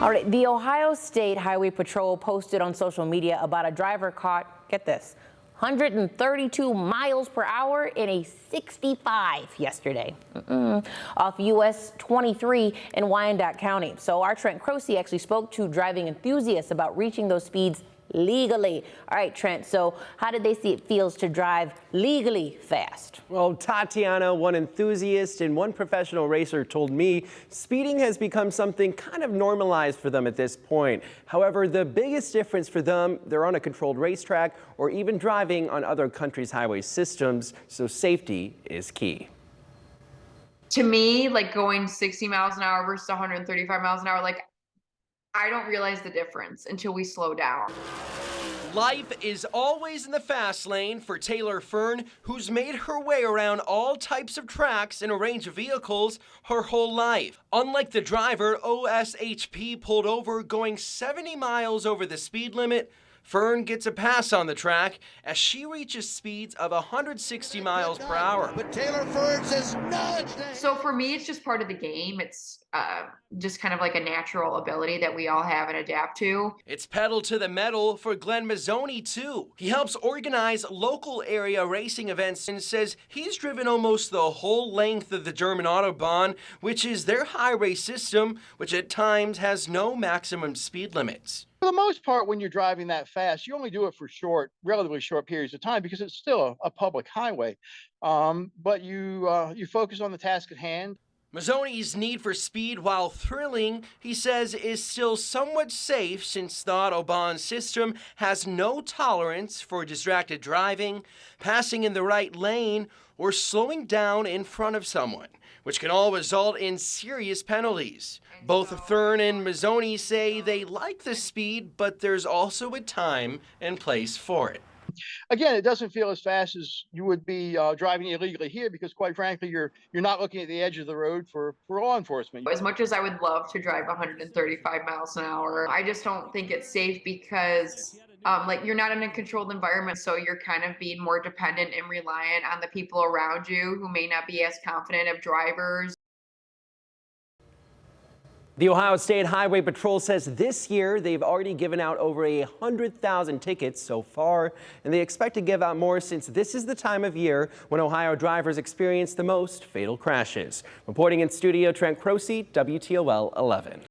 All right, the Ohio State Highway Patrol posted on social media about a driver caught, get this, 132 miles per hour in a 65 yesterday off US 23 in Wyandotte County. So our Trent Croce actually spoke to driving enthusiasts about reaching those speeds legally. All right, Trent, so how did they see it feels to drive legally fast? Well, Tatiana, one enthusiast and one professional racer, told me speeding has become something kind of normalized for them at this point. However, the biggest difference for them, they're on a controlled racetrack or even driving on other countries' highway systems, so safety is key. To me, like going 60 miles an hour versus 135 miles an hour, like I don't realize the difference until we slow down. Life is always in the fast lane for Taylor Fern, who's made her way around all types of tracks in a range of vehicles her whole life. Unlike the driver OSHP pulled over going 70 miles over the speed limit, Fern gets a pass on the track as she reaches speeds of 160 miles per hour. But Taylor Fern says no. So for me, it's just part of the game. It's just kind of like a natural ability that we all have and adapt to. It's pedal to the metal for Glenn Mazzoni, too. He helps organize local area racing events and says he's driven almost the whole length of the German Autobahn, which is their highway system, which at times has no maximum speed limits. For the most part, when you're driving that fast, you only do it for relatively short periods of time because it's still a public highway. But you focus on the task at hand. Mazzoni's need for speed, while thrilling, he says is still somewhat safe since the Autobahn system has no tolerance for distracted driving, passing in the right lane, or slowing down in front of someone, which can all result in serious penalties. Both Fern and Mazzoni say they like the speed, but there's also a time and place for it. Again, it doesn't feel as fast as you would be driving illegally here because, quite frankly, you're not looking at the edge of the road for law enforcement. As much as I would love to drive 135 miles an hour, I just don't think it's safe because like you're not in a controlled environment, so you're kind of being more dependent and reliant on the people around you who may not be as confident of drivers. The Ohio State Highway Patrol says this year they've already given out over 100,000 tickets so far, and they expect to give out more since this is the time of year when Ohio drivers experience the most fatal crashes. Reporting in studio, Trent Croce, WTOL 11.